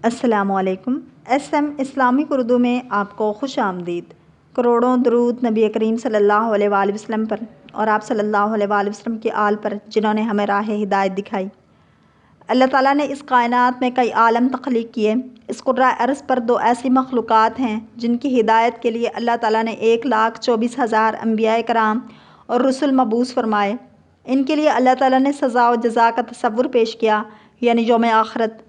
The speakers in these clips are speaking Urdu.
السلام علیکم۔ ایس ایم اسلامک اردو میں آپ کو خوش آمدید۔ کروڑوں درود نبی کریم صلی اللہ علیہ وآلہ وسلم پر اور آپ صلی اللہ علیہ وآلہ وسلم کی آل پر جنہوں نے ہمیں راہ ہدایت دکھائی۔ اللہ تعالیٰ نے اس کائنات میں کئی عالم تخلیق کیے۔ اس قرۂ ارض پر دو ایسی مخلوقات ہیں جن کی ہدایت کے لیے اللہ تعالیٰ نے 1,24,000 انبیاء کرام اور رسل مبعوث فرمائے۔ ان کے لیے اللہ تعالیٰ نے سزا و جزا کا تصور پیش کیا، یعنی یوم آخرت۔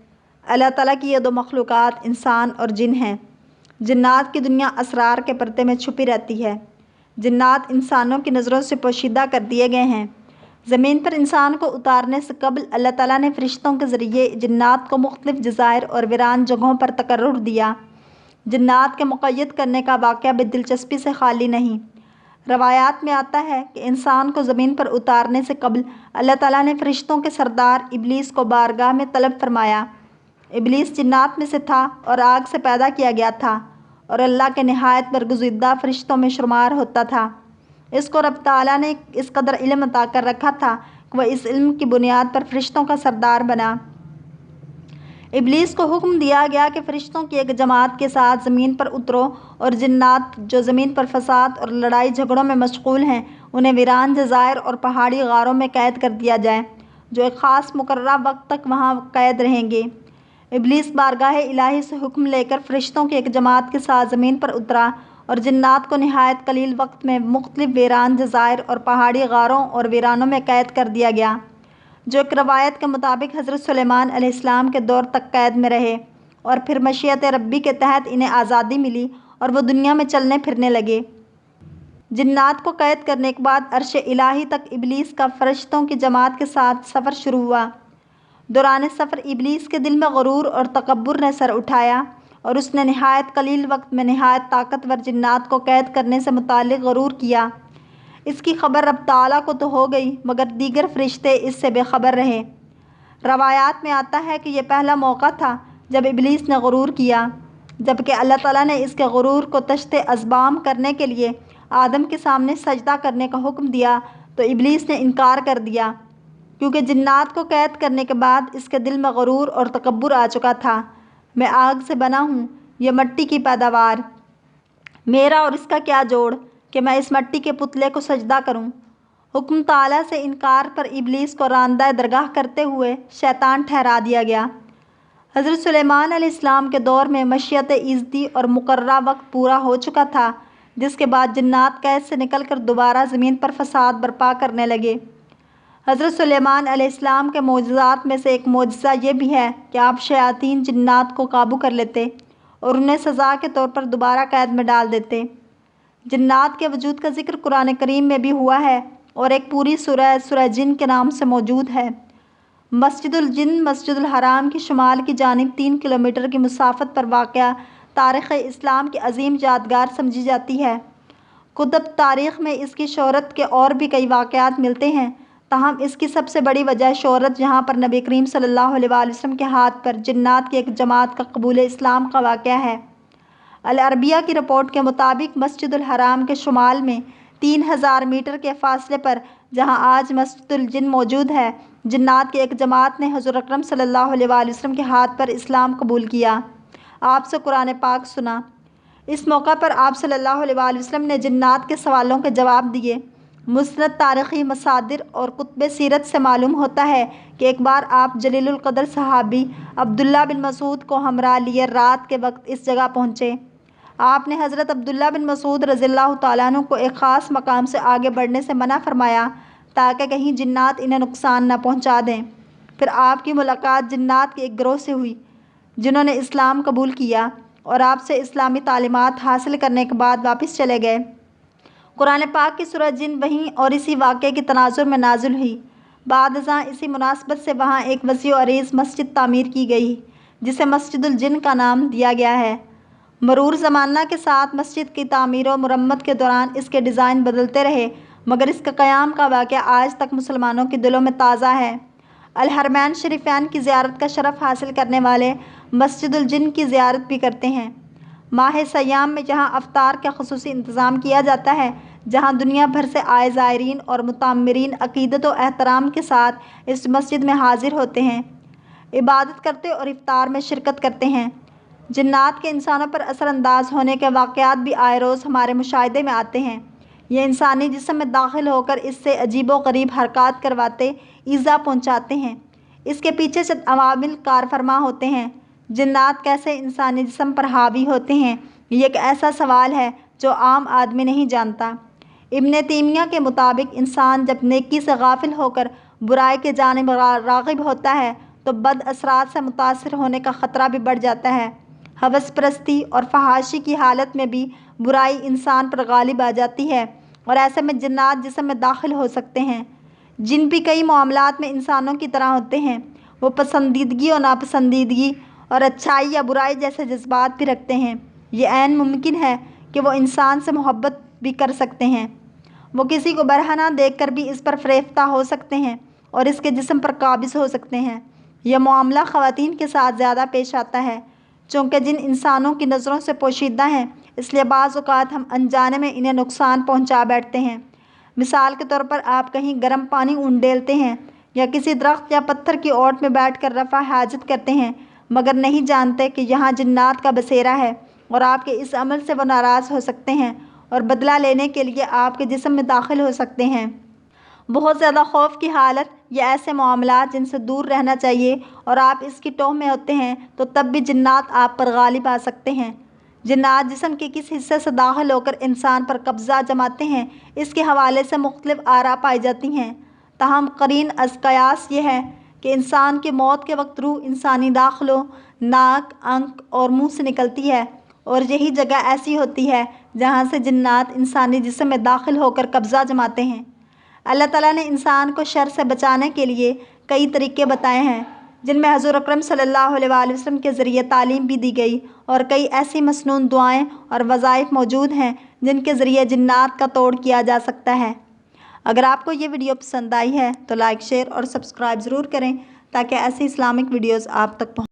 اللہ تعالیٰ کی یہ دو مخلوقات انسان اور جن ہیں۔ جنات کی دنیا اسرار کے پردے میں چھپی رہتی ہے۔ جنات انسانوں کی نظروں سے پوشیدہ کر دیے گئے ہیں۔ زمین پر انسان کو اتارنے سے قبل اللہ تعالیٰ نے فرشتوں کے ذریعے جنات کو مختلف جزائر اور ویران جگہوں پر تقرر دیا۔ جنات کے مقید کرنے کا واقعہ بھی دلچسپی سے خالی نہیں۔ روایات میں آتا ہے کہ انسان کو زمین پر اتارنے سے قبل اللہ تعالیٰ نے فرشتوں کے سردار ابلیس کو بارگاہ میں طلب فرمایا۔ ابلیس جنات میں سے تھا اور آگ سے پیدا کیا گیا تھا اور اللہ کے نہایت برگزیدہ فرشتوں میں شمار ہوتا تھا۔ اس کو رب تعالیٰ نے اس قدر علم عطا کر رکھا تھا کہ وہ اس علم کی بنیاد پر فرشتوں کا سردار بنا۔ ابلیس کو حکم دیا گیا کہ فرشتوں کی ایک جماعت کے ساتھ زمین پر اترو اور جنات جو زمین پر فساد اور لڑائی جھگڑوں میں مشغول ہیں انہیں ویران جزائر اور پہاڑی غاروں میں قید کر دیا جائے، جو ایک خاص مقررہ وقت تک وہاں قید رہیں گے۔ ابلیس بارگاہ الہی سے حکم لے کر فرشتوں کی ایک جماعت کے ساتھ زمین پر اترا اور جنات کو نہایت قلیل وقت میں مختلف ویران جزائر اور پہاڑی غاروں اور ویرانوں میں قید کر دیا گیا، جو ایک روایت کے مطابق حضرت سلیمان علیہ السلام کے دور تک قید میں رہے اور پھر مشیت ربی کے تحت انہیں آزادی ملی اور وہ دنیا میں چلنے پھرنے لگے۔ جنات کو قید کرنے کے بعد عرش الہی تک ابلیس کا فرشتوں کی جماعت کے ساتھ سفر شروع ہوا۔ دوران سفر ابلیس کے دل میں غرور اور تکبر نے سر اٹھایا اور اس نے نہایت قلیل وقت میں نہایت طاقتور جنات کو قید کرنے سے متعلق غرور کیا۔ اس کی خبر رب تعالیٰ کو تو ہو گئی مگر دیگر فرشتے اس سے بے خبر رہے۔ روایات میں آتا ہے کہ یہ پہلا موقع تھا جب ابلیس نے غرور کیا، جبکہ اللہ تعالیٰ نے اس کے غرور کو تشت اذبام کرنے کے لیے آدم کے سامنے سجدہ کرنے کا حکم دیا تو ابلیس نے انکار کر دیا، کیونکہ جنات کو قید کرنے کے بعد اس کے دل میں غرور اور تکبر آ چکا تھا۔ میں آگ سے بنا ہوں، یہ مٹی کی پیداوار، میرا اور اس کا کیا جوڑ کہ میں اس مٹی کے پتلے کو سجدہ کروں۔ حکم تعالیٰ سے انکار پر ابلیس کو راندہ درگاہ کرتے ہوئے شیطان ٹھہرا دیا گیا۔ حضرت سلیمان علیہ السلام کے دور میں مشیت ایزدی اور مقررہ وقت پورا ہو چکا تھا، جس کے بعد جنات قید سے نکل کر دوبارہ زمین پر فساد برپا کرنے لگے۔ حضرت سلیمان علیہ السلام کے معجزات میں سے ایک معجزہ یہ بھی ہے کہ آپ شیاطین جنات کو قابو کر لیتے اور انہیں سزا کے طور پر دوبارہ قید میں ڈال دیتے۔ جنات کے وجود کا ذکر قرآن کریم میں بھی ہوا ہے اور ایک پوری سورہ جن کے نام سے موجود ہے۔ مسجد الجن مسجد الحرام کی شمال کی جانب 3 کلومیٹر کی مسافت پر واقع تاریخ اسلام کی عظیم یادگار سمجھی جاتی ہے۔ کتب تاریخ میں اس کی شہرت کے اور بھی کئی واقعات ملتے ہیں، تاہم اس کی سب سے بڑی وجہ شہرت جہاں پر نبی کریم صلی اللہ علیہ وآلہ وسلم کے ہاتھ پر جنات کی ایک جماعت کا قبول اسلام کا واقعہ ہے۔ العربیہ کی رپورٹ کے مطابق مسجد الحرام کے شمال میں 3000 میٹر کے فاصلے پر جہاں آج مسجد الجن موجود ہے، جنات کی ایک جماعت نے حضور اکرم صلی اللہ علیہ وآلہ وسلم کے ہاتھ پر اسلام قبول کیا، آپ سے قرآن پاک سنا۔ اس موقع پر آپ صلی اللہ علیہ وآلہ وسلم نے جنات کے سوالوں کے جواب دیے۔ مستند تاریخی مصادر اور کتب سیرت سے معلوم ہوتا ہے کہ ایک بار آپ جلیل القدر صحابی عبداللہ بن مسعود کو ہمراہ لیے رات کے وقت اس جگہ پہنچے۔ آپ نے حضرت عبداللہ بن مسعود رضی اللہ تعالیٰ عنہ کو ایک خاص مقام سے آگے بڑھنے سے منع فرمایا تاکہ کہیں جنات انہیں نقصان نہ پہنچا دیں۔ پھر آپ کی ملاقات جنات کے ایک گروہ سے ہوئی جنہوں نے اسلام قبول کیا اور آپ سے اسلامی تعلیمات حاصل کرنے کے بعد واپس چلے گئے۔ قرآن پاک کی سورہ جن وہیں اور اسی واقعے کی تناظر میں نازل ہوئی۔ بعد ازاں اسی مناسبت سے وہاں ایک وسیع و عریض مسجد تعمیر کی گئی جسے مسجد الجن کا نام دیا گیا ہے۔ مرور زمانہ کے ساتھ مسجد کی تعمیر و مرمت کے دوران اس کے ڈیزائن بدلتے رہے مگر اس کے قیام کا واقعہ آج تک مسلمانوں کے دلوں میں تازہ ہے۔ الحرمین شریفین کی زیارت کا شرف حاصل کرنے والے مسجد الجن کی زیارت بھی کرتے ہیں۔ ماہ سیام میں جہاں افطار کا خصوصی انتظام کیا جاتا ہے، جہاں دنیا بھر سے آئے زائرین اور متعمرین عقیدت و احترام کے ساتھ اس مسجد میں حاضر ہوتے ہیں۔ عبادت کرتے اور افطار میں شرکت کرتے ہیں۔ جنات کے انسانوں پر اثر انداز ہونے کے واقعات بھی آئے روز ہمارے مشاہدے میں آتے ہیں۔ یہ انسانی جسم میں داخل ہو کر اس سے عجیب و غریب حرکات کرواتے ایذا پہنچاتے ہیں۔ اس کے پیچھے چند عوامل کار فرما ہوتے ہیں۔ جنات کیسے انسانی جسم پر حاوی ہوتے ہیں، یہ ایک ایسا سوال ہے جو عام آدمی نہیں جانتا۔ ابن تیمیہ کے مطابق انسان جب نیکی سے غافل ہو کر برائی کی جانب راغب ہوتا ہے تو بد اثرات سے متاثر ہونے کا خطرہ بھی بڑھ جاتا ہے۔ ہوس پرستی اور فحاشی کی حالت میں بھی برائی انسان پر غالب آ جاتی ہے اور ایسے میں جنات جسم میں داخل ہو سکتے ہیں۔ جن بھی کئی معاملات میں انسانوں کی طرح ہوتے ہیں، وہ پسندیدگی اور ناپسندیدگی اور اچھائی یا برائی جیسے جذبات بھی رکھتے ہیں۔ یہ عین ممکن ہے کہ وہ انسان سے محبت بھی کر سکتے ہیں۔ وہ کسی کو برہنہ دیکھ کر بھی اس پر فریفتہ ہو سکتے ہیں اور اس کے جسم پر قابض ہو سکتے ہیں۔ یہ معاملہ خواتین کے ساتھ زیادہ پیش آتا ہے، چونکہ جن انسانوں کی نظروں سے پوشیدہ ہیں، اس لیے بعض اوقات ہم انجانے میں انہیں نقصان پہنچا بیٹھتے ہیں۔ مثال کے طور پر آپ کہیں گرم پانی انڈیلتے ہیں یا کسی درخت یا پتھر کی اوٹ میں بیٹھ کر رفع حاجت کرتے ہیں، مگر نہیں جانتے کہ یہاں جنات کا بسیرا ہے اور آپ کے اس عمل سے وہ ناراض ہو سکتے ہیں اور بدلہ لینے کے لیے آپ کے جسم میں داخل ہو سکتے ہیں۔ بہت زیادہ خوف کی حالت یا ایسے معاملات جن سے دور رہنا چاہیے اور آپ اس کی ٹوہ میں ہوتے ہیں تو تب بھی جنات آپ پر غالب آ سکتے ہیں۔ جنات جسم کے کس حصے سے داخل ہو کر انسان پر قبضہ جماتے ہیں، اس کے حوالے سے مختلف آراء پائی جاتی ہیں۔ تاہم قرین از قیاس یہ ہے کہ انسان کی موت کے وقت روح انسانی داخلوں، ناک، آنکھ اور منہ سے نکلتی ہے اور یہی جگہ ایسی ہوتی ہے جہاں سے جنات انسانی جسم میں داخل ہو کر قبضہ جماتے ہیں۔ اللہ تعالیٰ نے انسان کو شر سے بچانے کے لیے کئی طریقے بتائے ہیں، جن میں حضور اکرم صلی اللہ علیہ وآلہ وسلم کے ذریعے تعلیم بھی دی گئی، اور کئی ایسی مسنون دعائیں اور وظائف موجود ہیں جن کے ذریعے جنات کا توڑ کیا جا سکتا ہے۔ اگر آپ کو یہ ویڈیو پسند آئی ہے تو لائک، شیئر اور سبسکرائب ضرور کریں تاکہ ایسی اسلامک ویڈیوز آپ تک پہنچیں۔